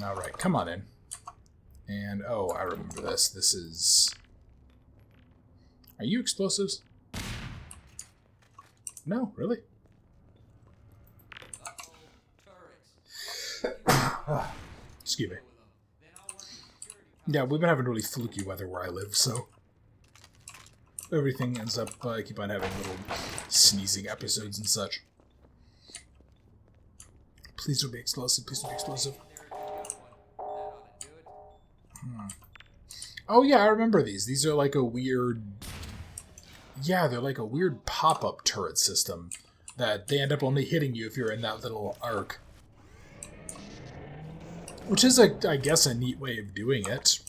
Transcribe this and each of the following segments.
Alright, come on in. And, oh, I remember this. This is... Are you explosives? No, really? Excuse me. Yeah, we've been having really fluky weather where I live, so... Everything ends up, I keep on having little sneezing episodes and such. Please don't be explosive, please don't be explosive. Oh yeah, I remember these. These are like a weird... Yeah, they're like a weird pop-up turret system that they end up only hitting you if you're in that little arc. Which is, I guess, a neat way of doing it.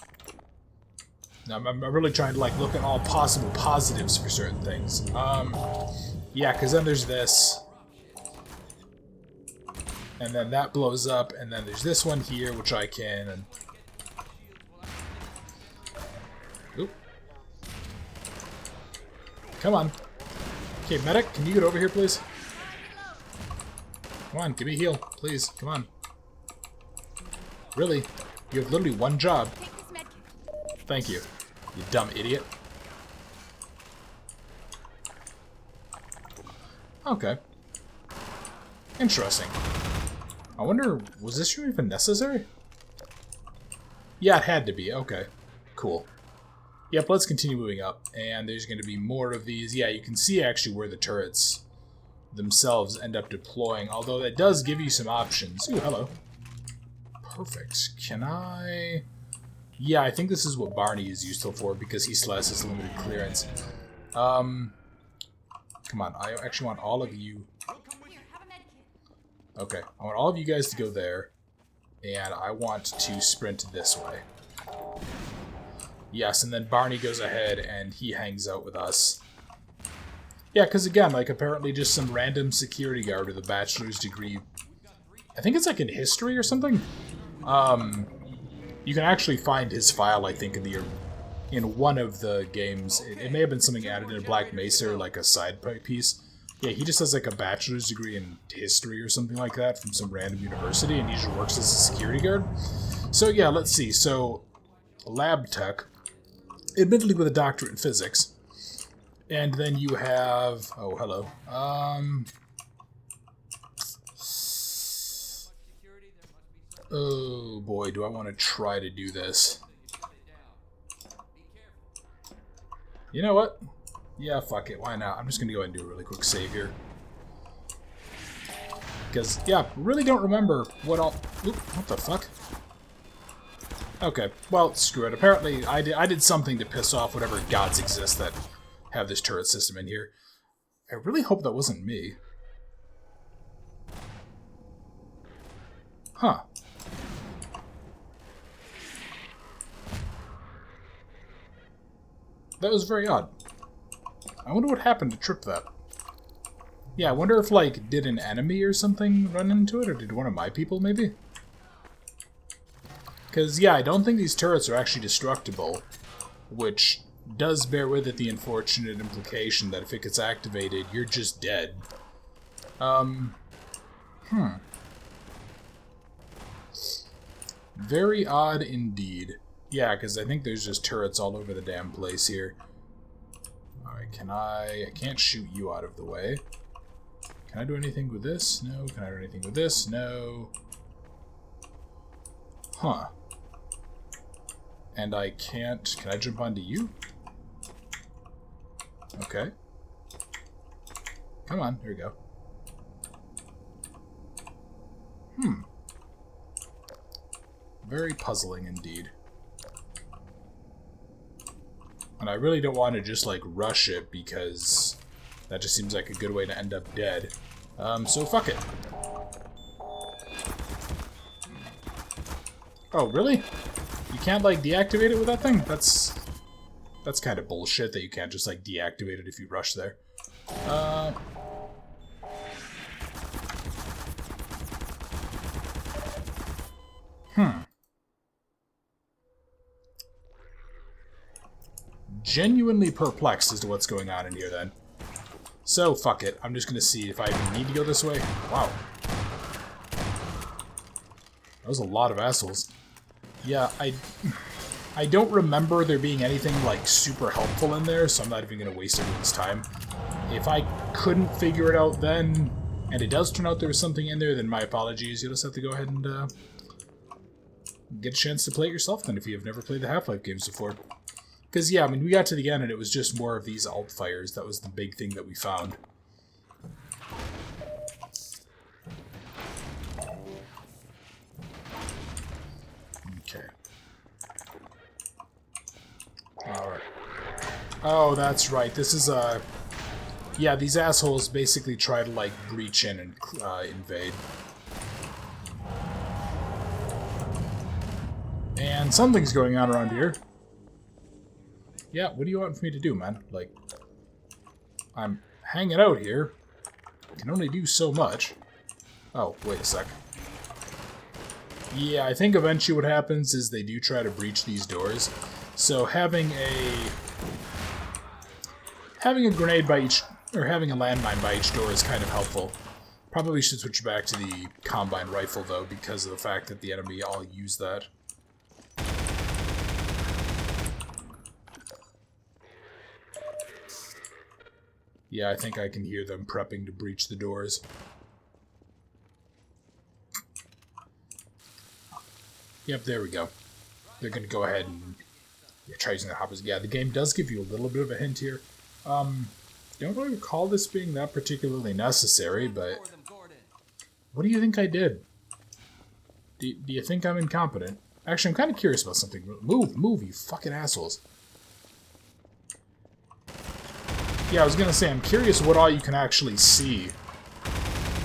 I'm really trying to like look at all possible positives for certain things. Yeah, because then there's this. And then that blows up, and then there's this one here, which I can... And... Oop. Come on. Okay, medic, can you get over here, please? Come on, give me a heal, please. Come on. Really? You have literally one job. Thank you, you dumb idiot. Okay. Interesting. I wonder, was this room even necessary? Yeah, it had to be. Okay. Cool. Yep, let's continue moving up. And there's going to be more of these. Yeah, you can see actually where the turrets themselves end up deploying, although that does give you some options. Ooh, hello. Perfect. Can I... Yeah, I think this is what Barney is useful for, because he still has his limited clearance. Come on, I actually want all of you... Okay, I want all of you guys to go there, and I want to sprint this way. Yes, and then Barney goes ahead and he hangs out with us. Yeah, because again, like apparently just some random security guard with a bachelor's degree. I think it's like in history or something. You can actually find his file, I think, in one of the games. It may have been something added in Black Mesa, or like a side piece. Yeah, he just has like a bachelor's degree in history or something like that from some random university, and he just works as a security guard. So yeah, let's see. So, lab tech, admittedly with a doctorate in physics. And then you have... Oh, hello. Oh boy, do I want to try to do this. You know what? Yeah, fuck it, why not? I'm just gonna go ahead and do a really quick save here. Because, yeah, really don't remember what all... Oop, what the fuck? Okay, well, screw it. Apparently, I did something to piss off whatever gods exist that have this turret system in here. I really hope that wasn't me. Huh. That was very odd. I wonder what happened to trip that. Yeah, I wonder if, like, did an enemy or something run into it, or did one of my people, maybe? Because, yeah, I don't think these turrets are actually destructible, which does bear with it the unfortunate implication that if it gets activated, you're just dead. Very odd indeed. Yeah, because I think there's just turrets all over the damn place here. Alright, can I can't shoot you out of the way. Can I do anything with this? No. Can I do anything with this? No. Huh. And I can't... Can I jump onto you? Okay. Come on, here we go. Very puzzling indeed. And I really don't want to just, like, rush it, because that just seems like a good way to end up dead. So fuck it. Oh, really? You can't, like, deactivate it with that thing? That's kind of bullshit that you can't just, like, deactivate it if you rush there. Genuinely perplexed as to what's going on in here, then. So, fuck it. I'm just gonna see if I even need to go this way. Wow. That was a lot of assholes. Yeah, I don't remember there being anything, like, super helpful in there, so I'm not even going to waste everyone's time. If I couldn't figure it out then, and it does turn out there was something in there, then my apologies. You'll just have to go ahead and get a chance to play it yourself then if you have never played the Half-Life games before. Because, yeah, I mean, we got to the end and it was just more of these alt fires. That was the big thing that we found. Okay. Alright. Oh, that's right. This is, yeah, these assholes basically try to, like, breach in and invade. And something's going on around here. Yeah, what do you want me to do, man? Like, I'm hanging out here. Can only do so much. Oh, wait a sec. Yeah, I think eventually what happens is they do try to breach these doors. So having a grenade by each, or having a landmine by each door is kind of helpful. Probably should switch back to the Combine rifle, though, because of the fact that the enemy all use that. Yeah, I think I can hear them prepping to breach the doors. Yep, there we go. They're going to go ahead and try using the hoppers. Yeah, the game does give you a little bit of a hint here. Don't really recall this being that particularly necessary, but what do you think I did? Do you think I'm incompetent? Actually, I'm kind of curious about something. Move, you fucking assholes. Yeah, I was going to say, I'm curious what all you can actually see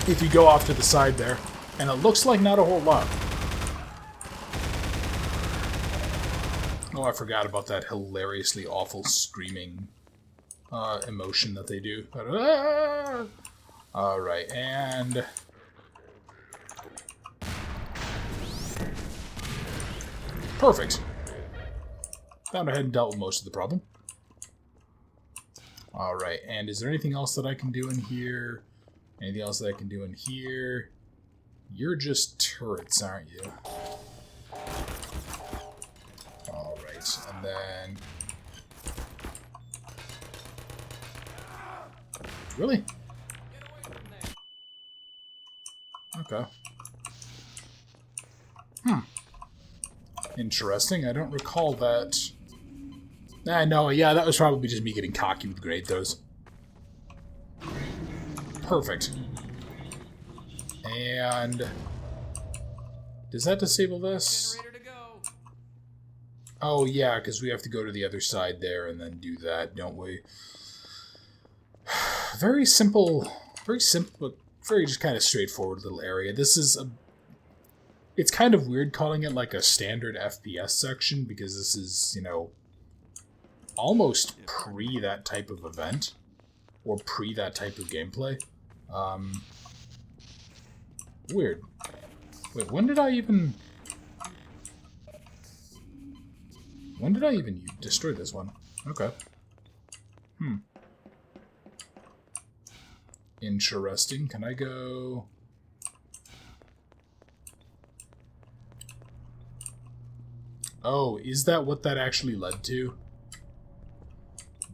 if you go off to the side there. And it looks like not a whole lot. Oh, I forgot about that hilariously awful screaming emotion that they do. Ah! Alright, and... perfect. Found ahead and dealt with most of the problem. Alright, and is there anything else that I can do in here? Anything else that I can do in here? You're just turrets, aren't you? Alright, and then... really? Okay. Interesting, I don't recall that... no, yeah, that was probably just me getting cocky with grenade throws. Perfect. And... does that disable this? Oh, yeah, because we have to go to the other side there and then do that, don't we? Very simple, but very just kind of straightforward little area. This is a... it's kind of weird calling it like a standard FPS section, because this is, you know... almost pre that type of event, or pre that type of gameplay. Weird. Wait, when did I even destroy this one? Okay. Interesting. Can I go... oh, is that what that actually led to?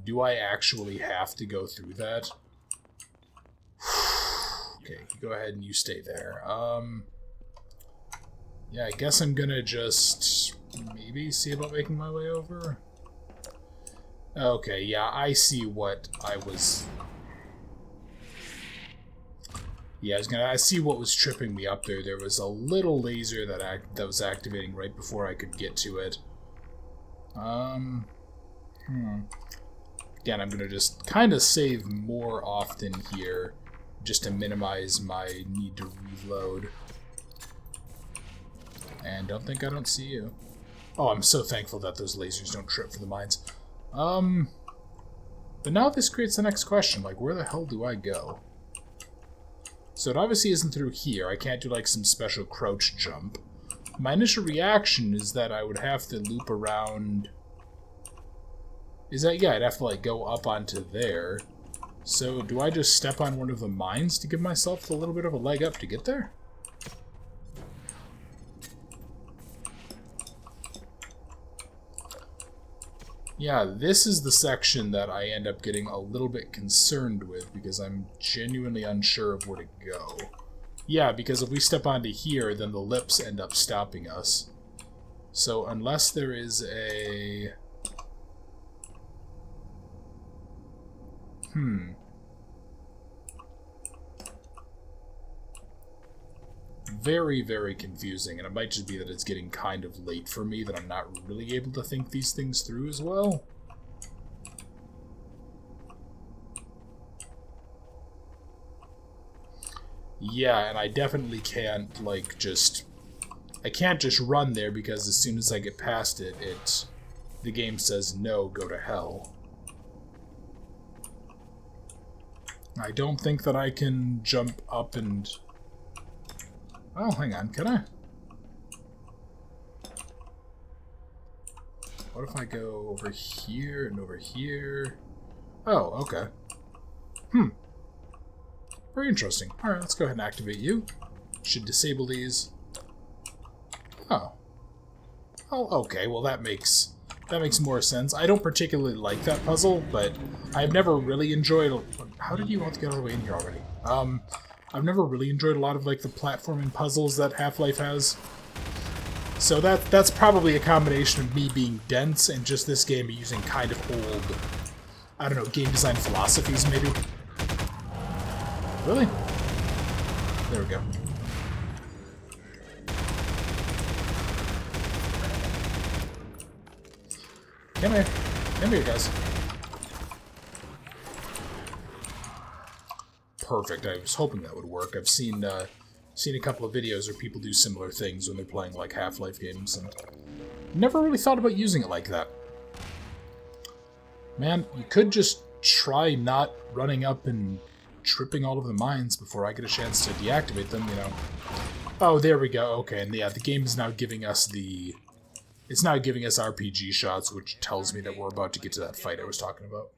Do I actually have to go through that? Okay, go ahead and you stay there. Yeah, I guess I'm gonna just maybe see about making my way over. Okay, yeah, I see what I was... yeah, I see what was tripping me up there. There was a little laser that was activating right before I could get to it. Again, I'm going to just kind of save more often here, just to minimize my need to reload. And don't think I don't see you. Oh, I'm so thankful that those lasers don't trip for the mines. But now this creates the next question, like, where the hell do I go? So it obviously isn't through here. I can't do, like, some special crouch jump. My initial reaction is that I would have to loop around... is that... yeah, I'd have to, like, go up onto there. So do I just step on one of the mines to give myself a little bit of a leg up to get there? Yeah, this is the section that I end up getting a little bit concerned with because I'm genuinely unsure of where to go. Yeah, because if we step onto here, then the lips end up stopping us. So unless there is a... Very, very confusing, and it might just be that it's getting kind of late for me, that I'm not really able to think these things through as well. Yeah, and I definitely can't, like, just... I can't just run there, because as soon as I get past it, the game says, no, go to hell. I don't think that I can jump up and... Oh, hang on, can I? What if I go over here and over here? Oh, okay. Very interesting. Alright, let's go ahead and activate you. Should disable these. Oh. Oh, okay, well that makes more sense. I don't particularly like that puzzle, but I've never really enjoyed... How did you want to get all the way in here already? I've never really enjoyed a lot of like the platforming puzzles that Half-Life has. So that's probably a combination of me being dense and just this game using kind of old, I don't know, game design philosophies maybe. Really? There we go. Come here. Come here, guys. Perfect. I was hoping that would work. I've seen a couple of videos where people do similar things when they're playing like Half-Life games, and never really thought about using it like that. Man, you could just try not running up and tripping all of the mines before I get a chance to deactivate them, you know. Oh, there we go. Okay, and yeah, the game is now giving us the... It's now giving us RPG shots, which tells me that we're about to get to that fight I was talking about.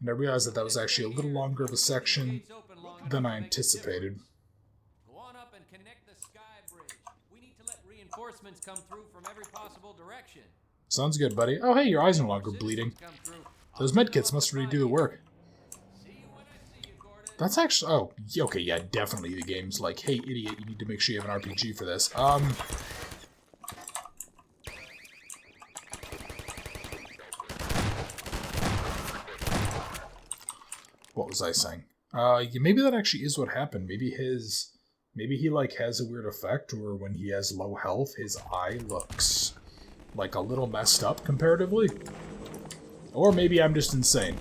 And I realized that was actually a little longer of a section than I anticipated. Go on up and connect the sky bridge. We need to let reinforcements come through from every possible direction. Sounds good, buddy. Oh, hey, your eyes are no longer bleeding. Those medkits must really do the work. That's actually... Oh, okay, yeah, definitely the game's like, hey, idiot, you need to make sure you have an RPG for this. What was I saying? Maybe that actually is what happened. Maybe he, like, has a weird effect, or when he has low health, his eye looks, like, a little messed up, comparatively. Or maybe I'm just insane.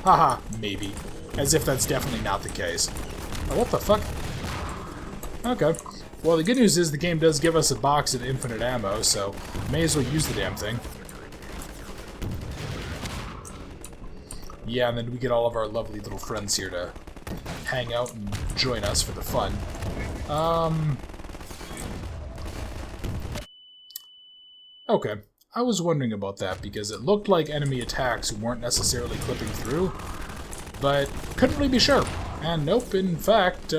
Haha, maybe. As if that's definitely not the case. Oh, what the fuck? Okay. Well, the good news is the game does give us a box of infinite ammo, so may as well use the damn thing. Yeah, and then we get all of our lovely little friends here to hang out and join us for the fun. Okay. I was wondering about that, because it looked like enemy attacks weren't necessarily clipping through, but couldn't really be sure. And nope, in fact,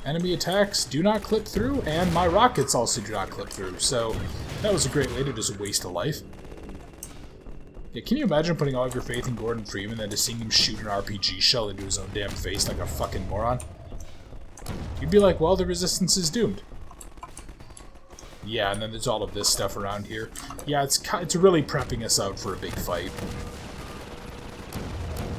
enemy attacks do not clip through, and my rockets also do not clip through, so that was a great way to just waste a life. Yeah, can you imagine putting all of your faith in Gordon Freeman and then just seeing him shoot an RPG shell into his own damn face like a fucking moron? You'd be like, well, the Resistance is doomed. Yeah, and then there's all of this stuff around here. Yeah, it's really prepping us out for a big fight.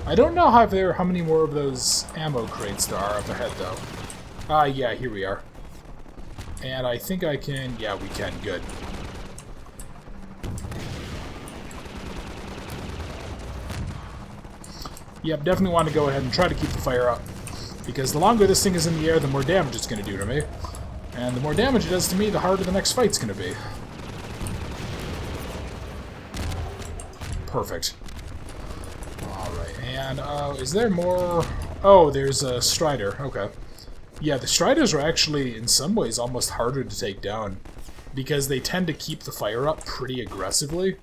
I don't know how many more of those ammo crates there are up ahead, though. Yeah, here we are. And I think I can... Yeah, we can. Good. Yep, definitely want to go ahead and try to keep the fire up. Because the longer this thing is in the air, the more damage it's going to do to me. And the more damage it does to me, the harder the next fight's going to be. Perfect. Alright, and, is there more... Oh, there's a Strider. Okay. Yeah, the Striders are actually, in some ways, almost harder to take down. Because they tend to keep the fire up pretty aggressively.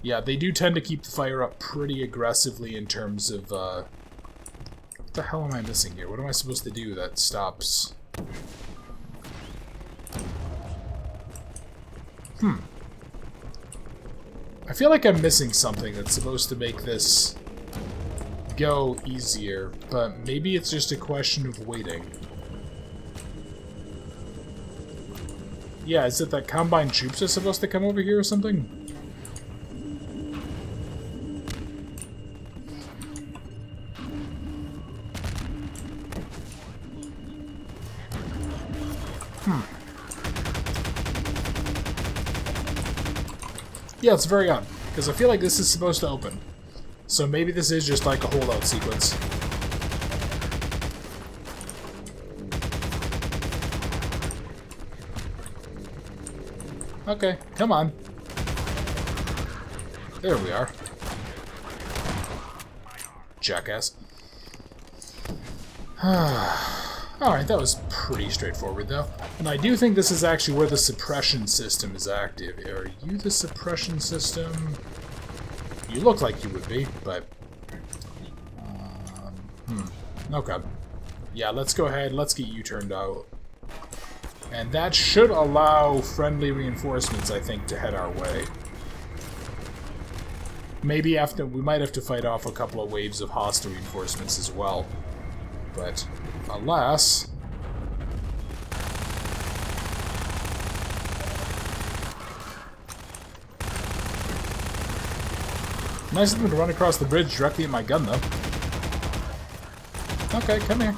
Yeah, they do tend to keep the fire up pretty aggressively in terms of, What the hell am I missing here? What am I supposed to do that stops... I feel like I'm missing something that's supposed to make this go easier, but maybe it's just a question of waiting. Yeah, is it that Combine troops are supposed to come over here or something? Yeah, it's very odd, because I feel like this is supposed to open. So maybe this is just like a holdout sequence. Okay, come on. There we are. Jackass. Alright, that was pretty straightforward, though. And I do think this is actually where the suppression system is active. Are you the suppression system? You look like you would be, but... Okay. Yeah, let's go ahead. Let's get you turned out. And that should allow friendly reinforcements, I think, to head our way. Maybe after... We might have to fight off a couple of waves of hostile reinforcements as well. But... alas... Nice of them to run across the bridge directly at my gun, though. Okay, come here.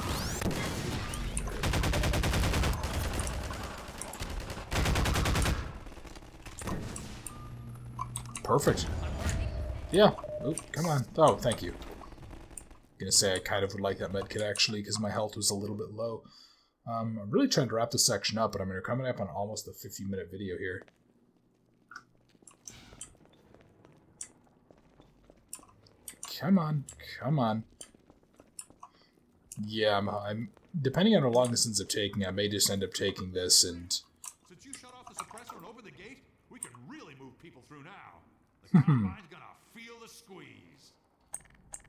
Perfect. Yeah. Oh, come on. Oh, thank you. Gonna say I kind of would like that medkit, actually, because my health was a little bit low. I'm really trying to wrap this section up, but I'm coming up on almost a 50-minute video here. Come on, come on. Yeah, I'm depending on how long this ends up taking, I may just end up taking this and... Since you shut off the suppressor and opened the gate, we can really move people through now. The Combine's gonna feel the squeeze.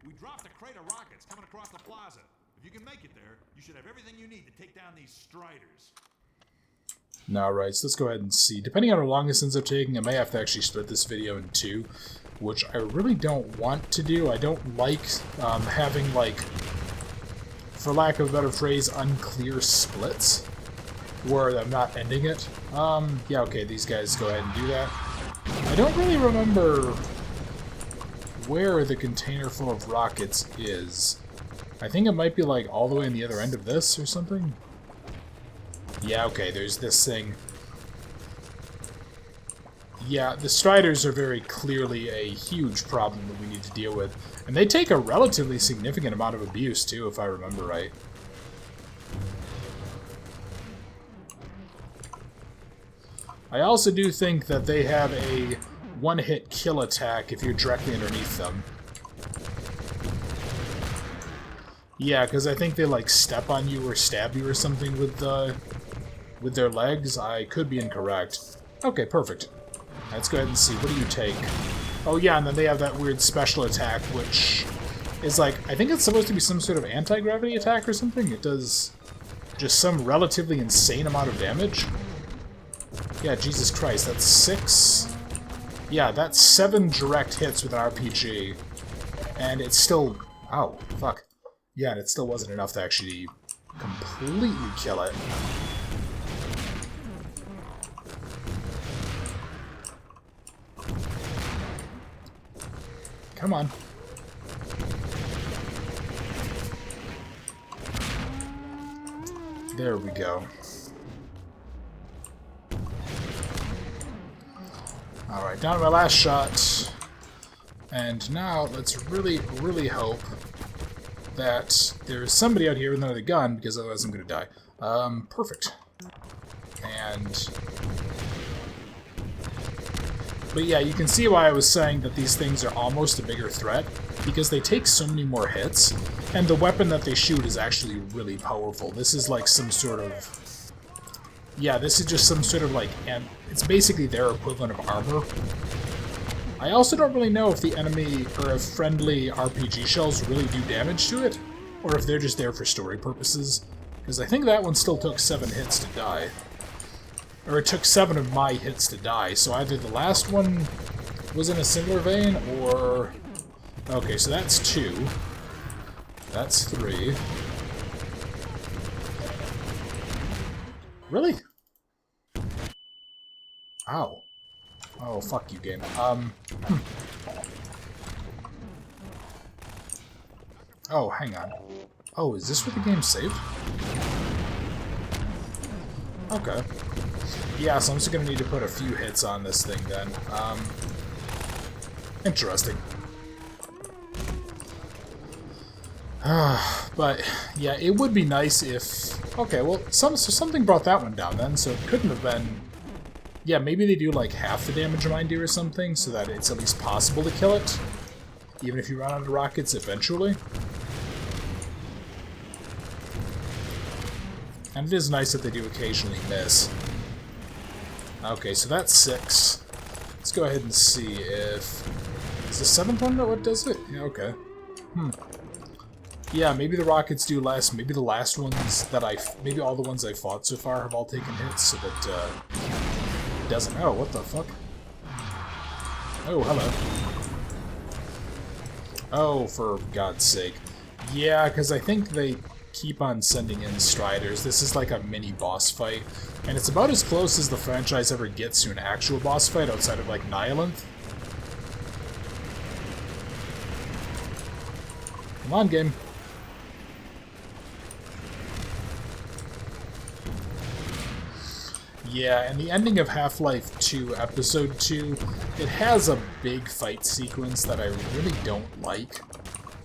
We dropped a crate of rockets coming across the plaza. If you can make it there, you should have everything you need to take down these Striders. Alright, so let's go ahead and see. Depending on how long this ends up taking, I may have to actually split this video in two, which I really don't want to do. I don't like having, like, for lack of a better phrase, unclear splits, where I'm not ending it. Yeah, okay, these guys go ahead and do that. I don't really remember where the container full of rockets is. I think it might be, like, all the way on the other end of this or something. Yeah, okay, there's this thing. Yeah, the Striders are very clearly a huge problem that we need to deal with. And they take a relatively significant amount of abuse, too, if I remember right. I also do think that they have a one-hit kill attack if you're directly underneath them. Yeah, because I think they, like, step on you or stab you or something with their legs. I could be incorrect. Okay, perfect. Let's go ahead and see. What do you take? Oh yeah, and then they have that weird special attack, which is like, I think it's supposed to be some sort of anti-gravity attack or something. It does just some relatively insane amount of damage. Yeah, Jesus Christ, that's 6... Yeah, that's 7 direct hits with an RPG. And it's still... Oh, fuck. Yeah, and it still wasn't enough to actually completely kill it. Come on. There we go. Alright, down to my last shot. And now let's really, really hope that there's somebody out here with another gun, because otherwise I'm going to die. Perfect. And... But yeah, you can see why I was saying that these things are almost a bigger threat, because they take so many more hits, and the weapon that they shoot is actually really powerful. This is like some sort of... Yeah, this is just some sort of like... And it's basically their equivalent of armor. I also don't really know if the enemy or if friendly RPG shells really do damage to it, or if they're just there for story purposes, because I think that one still took 7 hits to die. Or it took 7 of my hits to die, so either the last one was in a similar vein, or... Okay, so that's 2. That's 3. Really? Ow. Oh, fuck you, game. Oh, hang on. Oh, is this where the game's saved? Okay. Yeah, so I'm just gonna need to put a few hits on this thing then. Interesting. But, yeah, it would be nice if... Okay, well, so something brought that one down then, so it couldn't have been... Yeah, maybe they do like half the damage of Mine Deer or something, so that it's at least possible to kill it. Even if you run out of rockets eventually. And it is nice that they do occasionally miss. Okay, so that's 6. Let's go ahead and see if... Is the 7th one what does it? Yeah, okay. Yeah, maybe the rockets do less. Maybe the last ones that maybe all the ones I fought so far have all taken hits, so that, it doesn't... Oh, what the fuck? Oh, hello. Oh, for God's sake. Yeah, because I think they keep on sending in Striders. This is like a mini boss fight, and it's about as close as the franchise ever gets to an actual boss fight outside of, like, Nihilith. Come on, game. Yeah, and the ending of Half-Life 2 Episode 2, it has a big fight sequence that I really don't like.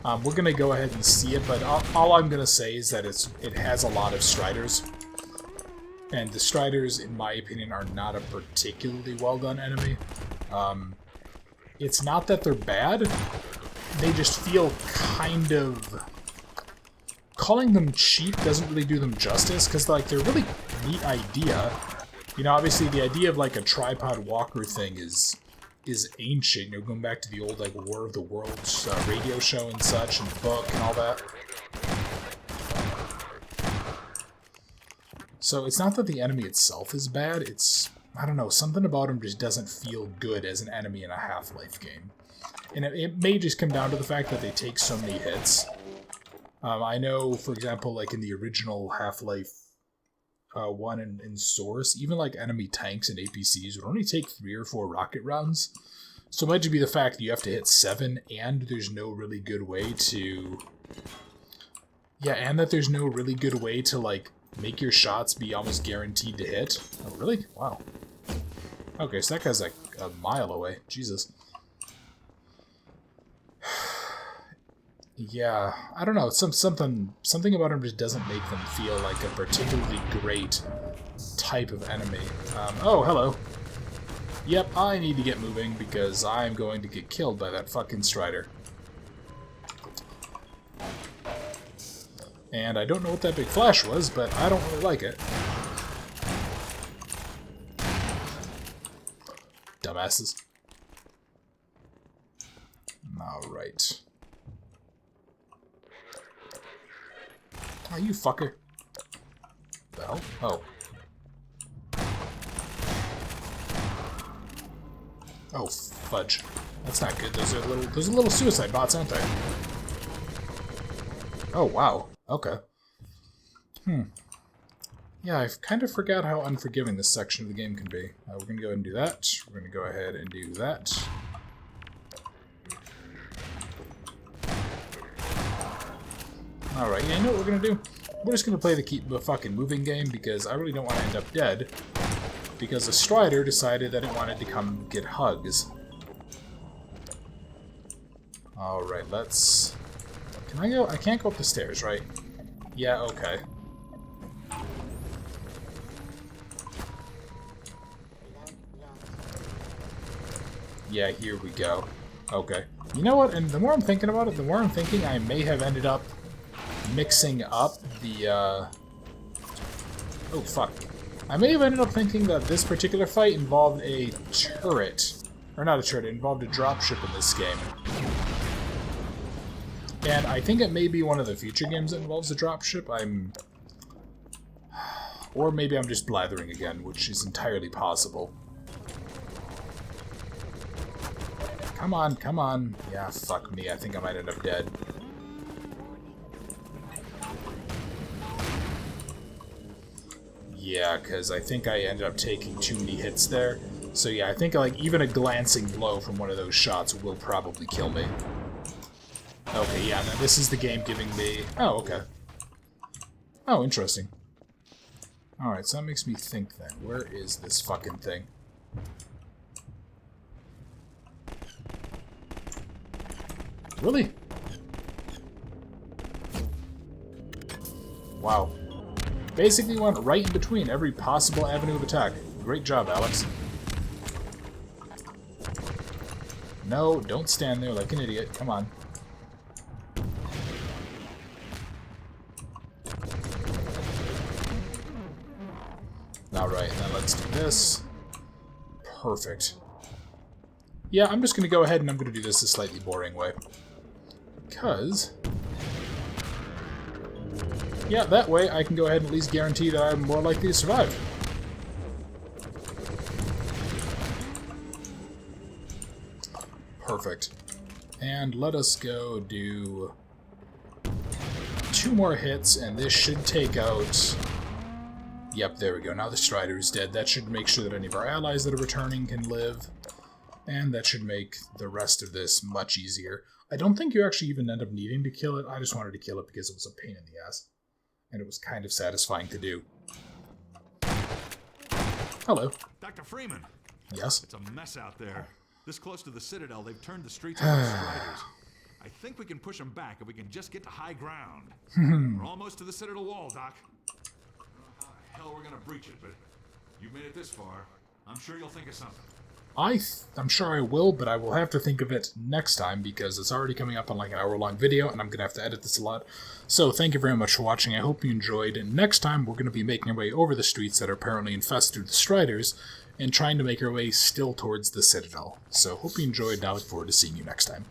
We're going to go ahead and see it, but all I'm going to say is that it has a lot of Striders. And the Striders, in my opinion, are not a particularly well-done enemy. It's not that they're bad, they just feel kind of... Calling them cheap doesn't really do them justice, because, like, they're a really neat idea. You know, obviously the idea of, like, a tripod walker thing is ancient, you know, going back to the old, like, War of the Worlds radio show and such, and book and all that. So it's not that the enemy itself is bad, it's, I don't know, something about him just doesn't feel good as an enemy in a Half-Life game. And it may just come down to the fact that they take so many hits. I know, for example, like in the original Half-Life 1 in Source, even like enemy tanks and APCs would only take 3 or 4 rocket rounds. So it might just be the fact that you have to hit 7 and there's no really good way to... Yeah, and that there's no really good way to, like, make your shots be almost guaranteed to hit. Oh, really? Wow. Okay, so that guy's like a mile away. Jesus. Yeah, I don't know. Something about him just doesn't make them feel like a particularly great type of enemy. Oh, hello. Yep, I need to get moving because I'm going to get killed by that fucking Strider. And I don't know what that big flash was, but I don't really like it. Dumbasses. Alright. Oh, you fucker. The hell? Oh. Oh, fudge. That's not good. Those are little suicide bots, aren't they? Oh, wow. Okay. Yeah, I kind of forgot how unforgiving this section of the game can be. We're going to go ahead and do that. We're going to go ahead and do that. Alright, yeah, you know what we're going to do? We're just going to play the fucking moving game because I really don't want to end up dead. Because a Strider decided that it wanted to come get hugs. Alright, let's... Can I go? I can't go up the stairs, right? Yeah, okay. Yeah, here we go. Okay. You know what? And the more I'm thinking about it, the more I'm thinking I may have ended up mixing up the, Oh, fuck. I may have ended up thinking that this particular fight involved a turret. Or not a turret, it involved a dropship in this game. And I think it may be one of the future games that involves a dropship. Or maybe I'm just blathering again, which is entirely possible. Come on, come on. Yeah, fuck me. I think I might end up dead. Yeah, because I think I ended up taking too many hits there. So yeah, I think like even a glancing blow from one of those shots will probably kill me. Okay, yeah, now this is the game giving me... Oh, okay. Oh, interesting. Alright, so that makes me think then. Where is this fucking thing? Really? Wow. Basically went right in between every possible avenue of attack. Great job, Alex. No, don't stand there like an idiot. Come on. Alright, now let's do this. Perfect. Yeah, I'm just going to go ahead and I'm going to do this a slightly boring way. Because... yeah, that way I can go ahead and at least guarantee that I'm more likely to survive. Perfect. And let us go do 2 more hits, and this should take out... Yep, there we go. Now the Strider is dead. That should make sure that any of our allies that are returning can live. And that should make the rest of this much easier. I don't think you actually even end up needing to kill it. I just wanted to kill it because it was a pain in the ass. And it was kind of satisfying to do. Hello. Dr. Freeman. Yes? It's a mess out there. This close to the Citadel, they've turned the streets into Striders. I think we can push them back if we can just get to high ground. We're almost to the Citadel wall, Doc. I don't know how the hell we're gonna breach it, but you've made it this far. I'm sure you'll think of something. I'm sure I will, but I will have to think of it next time because it's already coming up on like an hour-long video, and I'm going to have to edit this a lot. So thank you very much for watching. I hope you enjoyed. And next time, we're going to be making our way over the streets that are apparently infested with the Striders and trying to make our way still towards the Citadel. So hope you enjoyed, and I look forward to seeing you next time.